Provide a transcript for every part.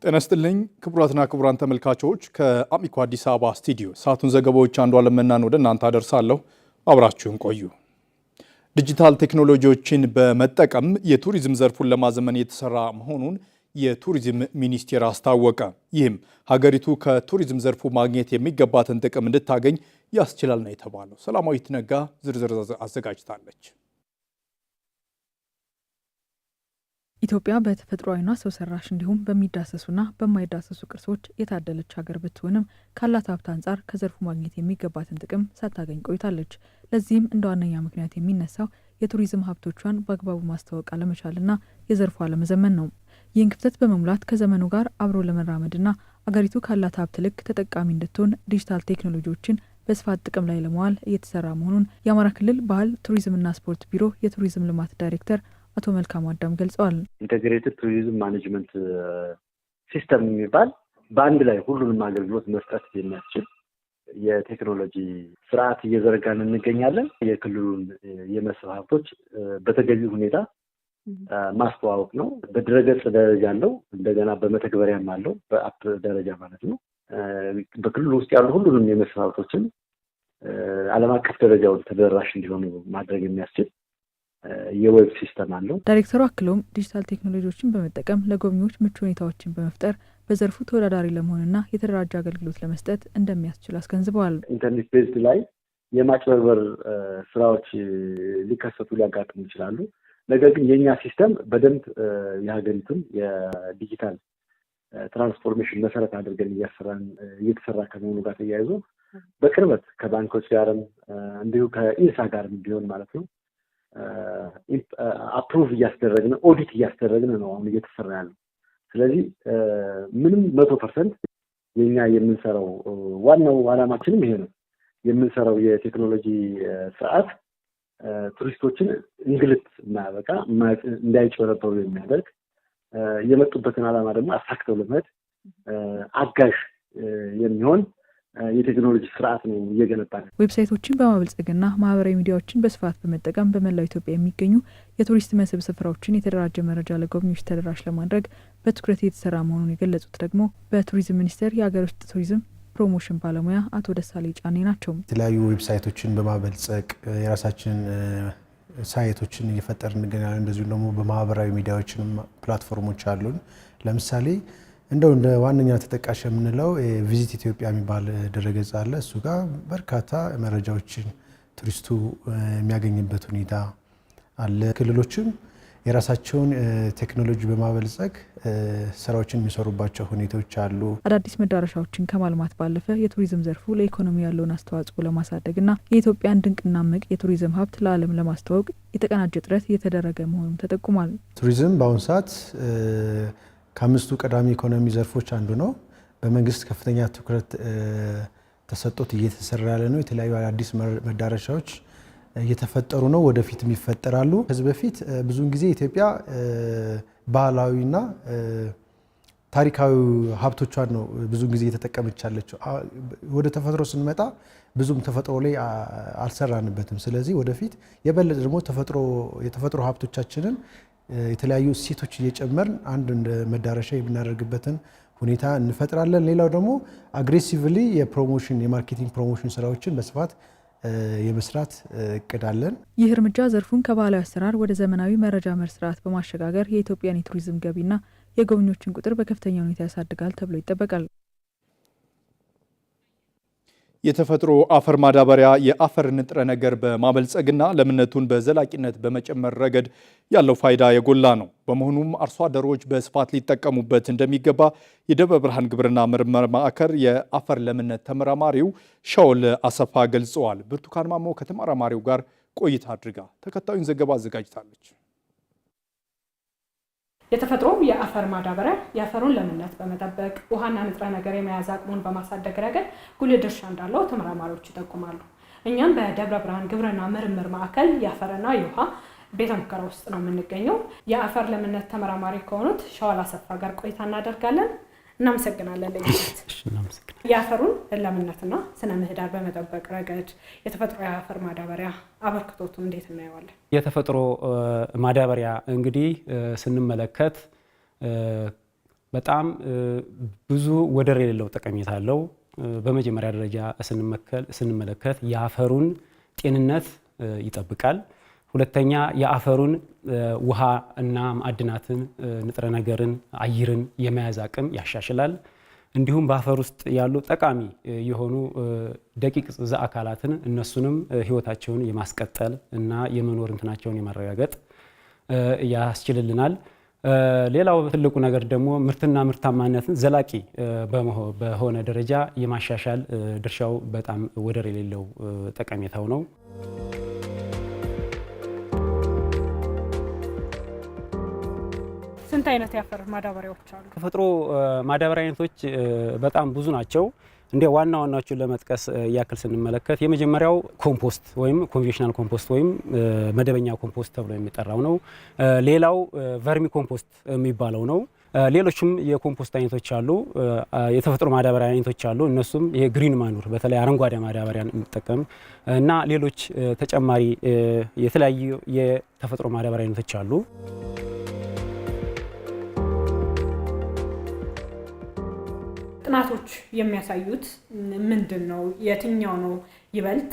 ጤና ይስጥልኝ ክቡራትና ክቡራን ተመልካቾች፣ ከአሚኮ አዲስ አበባ ስቱዲዮ ሰዓቱን ዘገባዎች አንዷለም መናን ወደ እናንተ አደርሳለሁ። አብራችሁን ቆዩ። ዲጂታል ቴክኖሎጂዎችን በመጠቀም የቱሪዝም ዘርፉን ለማዘመን የተሰራ መሆኑን የቱሪዝም ሚኒስቴር አስታወቀ። ይህም ሀገሪቱ ከቱሪዝም ዘርፉ ማግኘት የሚገባትን ጥቅም እንድታገኝ ያስችላል ነው የተባለው። ሰላማዊት ነጋ ዝርዝር አዘጋጅታለች። ኢትዮጵያ በተፈጥሯዊና ሰው ሰራሽ እንዲሁም በሚዳሰሱና በማይዳሰሱ ቅርሶች የታደለች ሀገር ብትሆንም ካላት ሀብት አንጻር ከዘርፉ ማግኘት የሚገባትን ጥቅም ሳታገኝ ቆይታለች። ለዚህም እንደ ዋነኛ ምክንያት የሚነሳው የቱሪዝም ሀብቶቿን በአግባቡ ማስተዋወቅ አለመቻልና የዘርፉ አለመዘመን ነው። ይህን ክፍተት በመሙላት ከዘመኑ ጋር አብሮ ለመራመድና አገሪቱ ካላት ሀብት ልክ ተጠቃሚ እንድትሆን ዲጂታል ቴክኖሎጂዎችን በስፋት ጥቅም ላይ ለማዋል እየተሰራ መሆኑን የአማራ ክልል ባህል ቱሪዝምና ስፖርት ቢሮ የቱሪዝም ልማት ዳይሬክተር አቶ መልካሙ አዳም ገልጸዋል። ኢንተግሬትድ ቱሪዝም ማኔጅመንት ሲስተም የሚባል በአንድ ላይ ሁሉንም አገልግሎት መስጠት የሚያስችል የቴክኖሎጂ ስርዓት እየዘረጋን እንገኛለን። የክልሉን የመስህብ ሀብቶች በተገቢ ሁኔታ ማስተዋወቅ ነው። በድረገጽ ደረጃ አለው፣ እንደገና በመተግበሪያም አለው፣ በአፕ ደረጃ ማለት ነው። በክልሉ ውስጥ ያሉ ሁሉንም የመስህብ ሀብቶችን ዓለም አቀፍ ደረጃውን ተደራሽ እንዲሆኑ ማድረግ የሚያስችል የዌብ ሲስተም አለው። ዳይሬክተሩ አክለውም ዲጂታል ቴክኖሎጂዎችን በመጠቀም ለጎብኚዎች ምቹ ሁኔታዎችን በመፍጠር በዘርፉ ተወዳዳሪ ለመሆንና የተደራጀ አገልግሎት ለመስጠት እንደሚያስችል አስገንዝበዋል። ኢንተርኔት ቤዝድ ላይ የማጭበርበር ስራዎች ሊከሰቱ ሊያጋጥሙ ይችላሉ። ነገር ግን የኛ ሲስተም በደንብ የሀገሪቱን የዲጂታል ትራንስፎርሜሽን መሰረት አድርገን እየተሰራ ከመሆኑ ጋር ተያይዞ በቅርበት ከባንኮች ጋርም እንዲሁ ከኢንሳ ጋርም ቢሆን ማለት ነው አፕሩቭ እያስደረግን ኦዲት እያስደረግን ነው አሁን እየተሰራ ያለው። ስለዚህ ምንም 100% የኛ የምንሰራው ዋናው ዓላማችንም ይሄ ነው። የምንሰራው የቴክኖሎጂ ስርዓት ቱሪስቶችን እንግልት የማያበቃ እንዳይጭበረበሩ የሚያደርግ የመጡበትን ዓላማ ደግሞ አሳክተው ለመሄድ አጋዥ የሚሆን የቴክኖሎጂ ስርዓት ነው እየገነባን። ዌብሳይቶችን በማበልጸግና ማህበራዊ ሚዲያዎችን በስፋት በመጠቀም በመላው ኢትዮጵያ የሚገኙ የቱሪስት መስህብ ስፍራዎችን የተደራጀ መረጃ ለጎብኚዎች ተደራሽ ለማድረግ በትኩረት የተሰራ መሆኑን የገለጹት ደግሞ በቱሪዝም ሚኒስቴር የሀገር ውስጥ ቱሪዝም ፕሮሞሽን ባለሙያ አቶ ደሳሌ ጫኔ ናቸው። የተለያዩ ዌብሳይቶችን በማበልጸግ የራሳችን ሳይቶችን እየፈጠርን እንገኛለን። እንደዚሁም ደግሞ በማህበራዊ ሚዲያዎችንም ፕላትፎርሞች አሉን። ለምሳሌ እንደ ዋነኛ ተጠቃሽ የምንለው ቪዚት ኢትዮጵያ የሚባል ድረገጽ አለ። እሱ ጋር በርካታ መረጃዎችን ቱሪስቱ የሚያገኝበት ሁኔታ አለ። ክልሎችም የራሳቸውን ቴክኖሎጂ በማበልጸግ ስራዎችን የሚሰሩባቸው ሁኔታዎች አሉ። አዳዲስ መዳረሻዎችን ከማልማት ባለፈ የቱሪዝም ዘርፉ ለኢኮኖሚ ያለውን አስተዋጽኦ ለማሳደግና የኢትዮጵያን ድንቅና እምቅ የቱሪዝም ሀብት ለዓለም ለማስተዋወቅ የተቀናጀ ጥረት እየተደረገ መሆኑን ተጠቁሟል። ቱሪዝም በአሁኑ ሰዓት ከአምስቱ ቀዳሚ ኢኮኖሚ ዘርፎች አንዱ ነው። በመንግስት ከፍተኛ ትኩረት ተሰጥቶት እየተሰራ ያለ ነው። የተለያዩ አዳዲስ መዳረሻዎች እየተፈጠሩ ነው፣ ወደፊትም ይፈጠራሉ። ከዚህ በፊት ብዙውን ጊዜ ኢትዮጵያ ባህላዊና ታሪካዊ ሀብቶቿን ነው ብዙውን ጊዜ እየተጠቀመች ያለችው። ወደ ተፈጥሮ ስንመጣ ብዙም ተፈጥሮ ላይ አልሰራንበትም። ስለዚህ ወደፊት የበለጠ ደግሞ የተፈጥሮ ሀብቶቻችንን የተለያዩ እሴቶች እየጨመርን አንድ እንደ መዳረሻ የምናደርግበትን ሁኔታ እንፈጥራለን። ሌላው ደግሞ አግሬሲቭሊ የማርኬቲንግ ፕሮሞሽን ስራዎችን በስፋት የመስራት እቅድ አለን። ይህ እርምጃ ዘርፉን ከባህላዊ አሰራር ወደ ዘመናዊ መረጃ መር ስርዓት በማሸጋገር የኢትዮጵያን የቱሪዝም ገቢና የጎብኚዎችን ቁጥር በከፍተኛ ሁኔታ ያሳድጋል ተብሎ ይጠበቃል። የተፈጥሮ አፈር ማዳበሪያ የአፈር ንጥረ ነገር በማበልጸግና ለምነቱን በዘላቂነት በመጨመር ረገድ ያለው ፋይዳ የጎላ ነው። በመሆኑም አርሶ አደሮች በስፋት ሊጠቀሙበት እንደሚገባ የደብረ ብርሃን ግብርና ምርምር ማዕከል የአፈር ለምነት ተመራማሪው ሻውል አሰፋ ገልጸዋል። ብርቱካን ማሞ ከተመራማሪው ጋር ቆይታ አድርጋ ተከታዩን ዘገባ አዘጋጅታለች። የተፈጥሮ የአፈር ማዳበሪያ የአፈሩን ለምነት በመጠበቅ ውሃና ንጥረ ነገር የመያዝ አቅሙን በማሳደግ ረገድ ጉልህ ድርሻ እንዳለው ተመራማሪዎች ይጠቁማሉ። እኛም በደብረ ብርሃን ግብርና ምርምር ማዕከል የአፈርና የውሃ ቤተ ሙከራ ውስጥ ነው የምንገኘው። የአፈር ለምነት ተመራማሪ ከሆኑት ሸዋላ አሰፋ ጋር ቆይታ እናደርጋለን። እናመሰግናለን። የአፈሩን ለምነትና ስነ ምህዳር በመጠበቅ ረገድ የተፈጥሮ የአፈር ማዳበሪያ አበርክቶቱ እንዴት እናየዋለን? የተፈጥሮ ማዳበሪያ እንግዲህ ስንመለከት በጣም ብዙ ወደር የሌለው ጠቀሜታ አለው። በመጀመሪያ ደረጃ ስንመለከት የአፈሩን ጤንነት ይጠብቃል። ሁለተኛ የአፈሩን ውሃ እና ማዕድናትን፣ ንጥረ ነገርን፣ አየርን የመያዝ አቅም ያሻሽላል። እንዲሁም በአፈር ውስጥ ያሉ ጠቃሚ የሆኑ ደቂቅ ጽንሰ አካላትን እነሱንም ህይወታቸውን የማስቀጠል እና የመኖር እንትናቸውን የማረጋገጥ ያስችልልናል። ሌላው ትልቁ ነገር ደግሞ ምርትና ምርታማነትን ዘላቂ በሆነ ደረጃ የማሻሻል ድርሻው በጣም ወደር የሌለው ጠቀሜታው ነው። ስንት አይነት የአፈር ማዳበሪያዎች አሉ? ተፈጥሮ ማዳበሪያ አይነቶች በጣም ብዙ ናቸው። እንደ ዋና ዋናዎቹን ለመጥቀስ ያክል ስንመለከት የመጀመሪያው ኮምፖስት ወይም ኮንቬንሽናል ኮምፖስት ወይም መደበኛ ኮምፖስት ተብሎ የሚጠራው ነው። ሌላው ቨርሚ ኮምፖስት የሚባለው ነው። ሌሎችም የኮምፖስት አይነቶች አሉ፣ የተፈጥሮ ማዳበሪያ አይነቶች አሉ። እነሱም ይሄ ግሪን ማኑር በተለይ አረንጓዴ ማዳበሪያን የሚጠቀም እና ሌሎች ተጨማሪ የተለያዩ የተፈጥሮ ማዳበሪያ አይነቶች አሉ። ጥናቶች የሚያሳዩት ምንድን ነው? የትኛው ነው ይበልጥ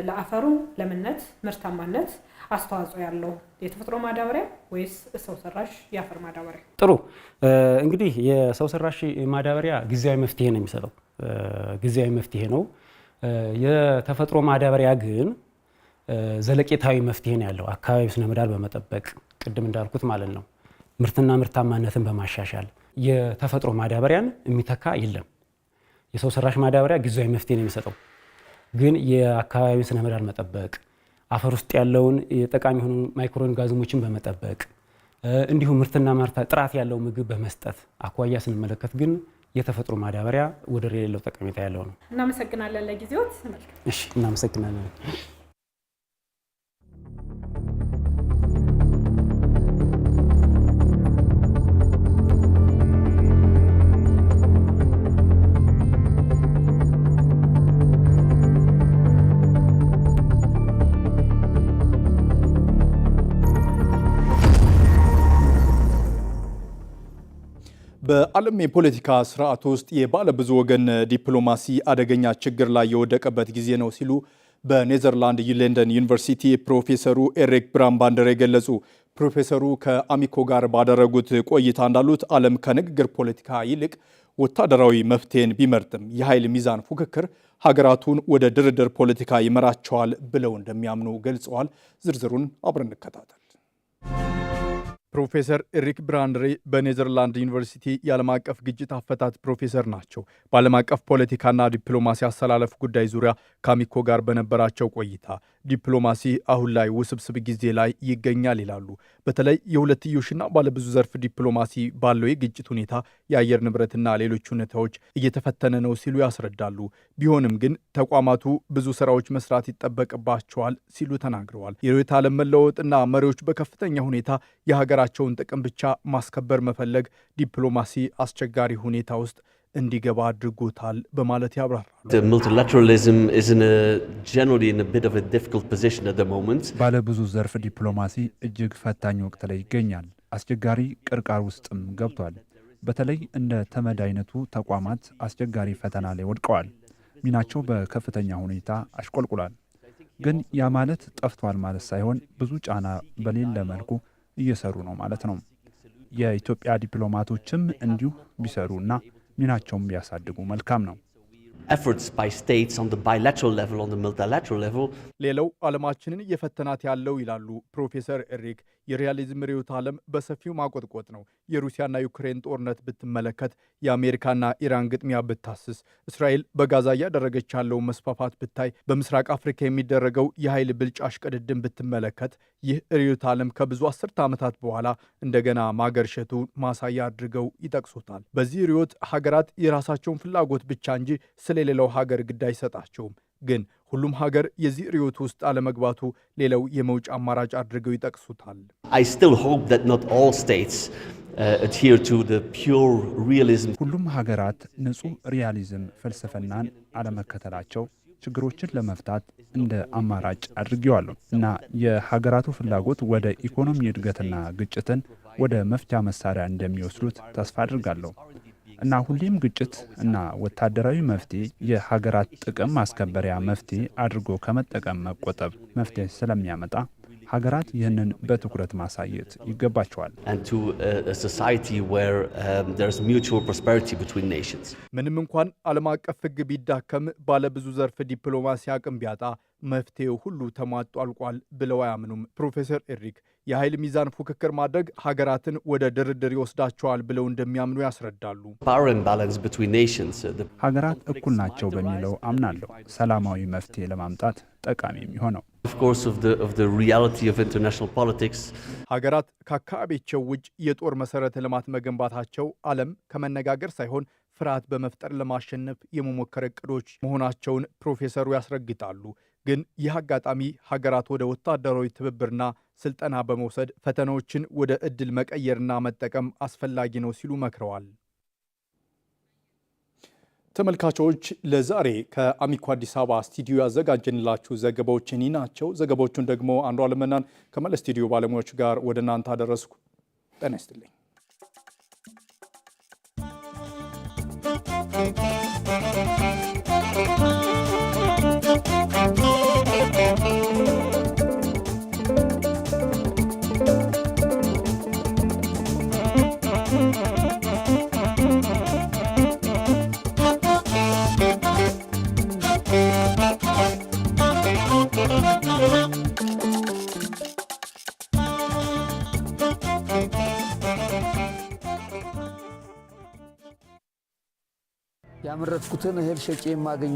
ለአፈሩ ለምነት ምርታማነት አስተዋጽኦ ያለው የተፈጥሮ ማዳበሪያ ወይስ ሰው ሰራሽ የአፈር ማዳበሪያ? ጥሩ እንግዲህ የሰው ሰራሽ ማዳበሪያ ጊዜያዊ መፍትሄ ነው የሚሰጠው፣ ጊዜያዊ መፍትሄ ነው። የተፈጥሮ ማዳበሪያ ግን ዘለቄታዊ መፍትሄ ነው ያለው። አካባቢ ስነ ምህዳር በመጠበቅ ቅድም እንዳልኩት ማለት ነው፣ ምርትና ምርታማነትን በማሻሻል የተፈጥሮ ማዳበሪያን የሚተካ የለም። የሰው ሰራሽ ማዳበሪያ ጊዜያዊ መፍትሄ ነው የሚሰጠው፣ ግን የአካባቢ ስነ ምህዳር መጠበቅ፣ አፈር ውስጥ ያለውን ጠቃሚ የሆኑ ማይክሮ ኦርጋኒዝሞችን በመጠበቅ እንዲሁም ምርትና ምርት ጥራት ያለው ምግብ በመስጠት አኳያ ስንመለከት ግን የተፈጥሮ ማዳበሪያ ወደር የሌለው ጠቀሜታ ያለው ነው። እናመሰግናለን ለጊዜዎት። እሺ፣ እናመሰግናለን። በዓለም የፖለቲካ ስርዓት ውስጥ የባለብዙ ወገን ዲፕሎማሲ አደገኛ ችግር ላይ የወደቀበት ጊዜ ነው ሲሉ በኔዘርላንድ ለንደን ዩኒቨርሲቲ ፕሮፌሰሩ ኤሪክ ብራምባንደር ገለጹ። ፕሮፌሰሩ ከአሚኮ ጋር ባደረጉት ቆይታ እንዳሉት ዓለም ከንግግር ፖለቲካ ይልቅ ወታደራዊ መፍትሄን ቢመርጥም የኃይል ሚዛን ፉክክር ሀገራቱን ወደ ድርድር ፖለቲካ ይመራቸዋል ብለው እንደሚያምኑ ገልጸዋል። ዝርዝሩን አብረን እንከታተል። ፕሮፌሰር ኤሪክ ብራንደሬ በኔዘርላንድ ዩኒቨርሲቲ የዓለም አቀፍ ግጭት አፈታት ፕሮፌሰር ናቸው። በዓለም አቀፍ ፖለቲካና ዲፕሎማሲ አሰላለፍ ጉዳይ ዙሪያ ከአሚኮ ጋር በነበራቸው ቆይታ ዲፕሎማሲ አሁን ላይ ውስብስብ ጊዜ ላይ ይገኛል ይላሉ። በተለይ የሁለትዮሽና ባለብዙ ዘርፍ ዲፕሎማሲ ባለው የግጭት ሁኔታ የአየር ንብረትና ሌሎች ሁኔታዎች እየተፈተነ ነው ሲሉ ያስረዳሉ። ቢሆንም ግን ተቋማቱ ብዙ ስራዎች መስራት ይጠበቅባቸዋል ሲሉ ተናግረዋል። የርዕዮተ ዓለም መለወጥና መሪዎች በከፍተኛ ሁኔታ የሀገራቸውን ጥቅም ብቻ ማስከበር መፈለግ ዲፕሎማሲ አስቸጋሪ ሁኔታ ውስጥ እንዲገባ አድርጎታል በማለት ያብራራሉ። ባለብዙ ዘርፍ ዲፕሎማሲ እጅግ ፈታኝ ወቅት ላይ ይገኛል። አስቸጋሪ ቅርቃር ውስጥም ገብቷል። በተለይ እንደ ተመድ አይነቱ ተቋማት አስቸጋሪ ፈተና ላይ ወድቀዋል። ሚናቸው በከፍተኛ ሁኔታ አሽቆልቁሏል። ግን ያ ማለት ጠፍቷል ማለት ሳይሆን ብዙ ጫና በሌለ መልኩ እየሰሩ ነው ማለት ነው። የኢትዮጵያ ዲፕሎማቶችም እንዲሁ ቢሰሩና ሚናቸውን ቢያሳድጉ መልካም ነው። efforts by states on the bilateral level, on the multilateral level. ሌላው ዓለማችንን እየፈተናት ያለው ይላሉ ፕሮፌሰር ኤሪክ የሪያሊዝም ርዕዮተ ዓለም በሰፊው ማቆጥቆጥ ነው። የሩሲያና ዩክሬን ጦርነት ብትመለከት፣ የአሜሪካና ኢራን ግጥሚያ ብታስስ፣ እስራኤል በጋዛ እያደረገች ያለውን መስፋፋት ብታይ፣ በምስራቅ አፍሪካ የሚደረገው የኃይል ብልጫ እሽቅድድም ብትመለከት፣ ይህ ርዕዮተ ዓለም ከብዙ አስርተ ዓመታት በኋላ እንደገና ማገርሸቱ ማሳያ አድርገው ይጠቅሱታል። በዚህ ርዕዮት ሀገራት የራሳቸውን ፍላጎት ብቻ እንጂ ስለሌላው ሀገር ግድ አይሰጣቸውም። ግን ሁሉም ሀገር የዚህ ርዕዮት ውስጥ አለመግባቱ ሌላው የመውጫ አማራጭ አድርገው ይጠቅሱታል። I still hope that not all states adhere to the pure realism. ሁሉም ሀገራት ንጹህ ሪያሊዝም ፍልስፍናን አለመከተላቸው ችግሮችን ለመፍታት እንደ አማራጭ አድርጌዋለሁ እና የሀገራቱ ፍላጎት ወደ ኢኮኖሚ እድገትና ግጭትን ወደ መፍቻ መሳሪያ እንደሚወስዱት ተስፋ አድርጋለሁ እና ሁሌም ግጭት እና ወታደራዊ መፍትሄ የሀገራት ጥቅም ማስከበሪያ መፍትሄ አድርጎ ከመጠቀም መቆጠብ መፍትሄ ስለሚያመጣ ሀገራት ይህንን በትኩረት ማሳየት ይገባቸዋል። And to a society where there's mutual prosperity between nations. ምንም እንኳን ዓለም አቀፍ ሕግ ቢዳከም ባለብዙ ዘርፍ ዲፕሎማሲ አቅም ቢያጣ መፍትሄው ሁሉ ተሟጦ አልቋል ብለው አያምኑም። ፕሮፌሰር ኤሪክ የኃይል ሚዛን ፉክክር ማድረግ ሀገራትን ወደ ድርድር ይወስዳቸዋል ብለው እንደሚያምኑ ያስረዳሉ። Power imbalance between nations. ሀገራት እኩል ናቸው በሚለው አምናለሁ። ሰላማዊ መፍትሄ ለማምጣት ጠቃሚ የሚሆነው Of course of the reality of international politics. ሀገራት ከአካባቢያቸው ውጭ የጦር መሰረተ ልማት መገንባታቸው ዓለም ከመነጋገር ሳይሆን ፍርሃት በመፍጠር ለማሸነፍ የመሞከር እቅዶች መሆናቸውን ፕሮፌሰሩ ያስረግጣሉ። ግን ይህ አጋጣሚ ሀገራት ወደ ወታደራዊ ትብብርና ስልጠና በመውሰድ ፈተናዎችን ወደ እድል መቀየርና መጠቀም አስፈላጊ ነው ሲሉ መክረዋል። ተመልካቾች ለዛሬ ከአሚኮ አዲስ አበባ ስቱዲዮ ያዘጋጀንላችሁ ዘገባዎች እኒ ናቸው። ዘገባዎቹን ደግሞ አንዷለም መናን ከመላ ስቱዲዮ ባለሙያዎች ጋር ወደ እናንተ አደረስኩ። ጤና ይስጥልኝ። ያመረትኩትን እህል ሸጬ የማገኘው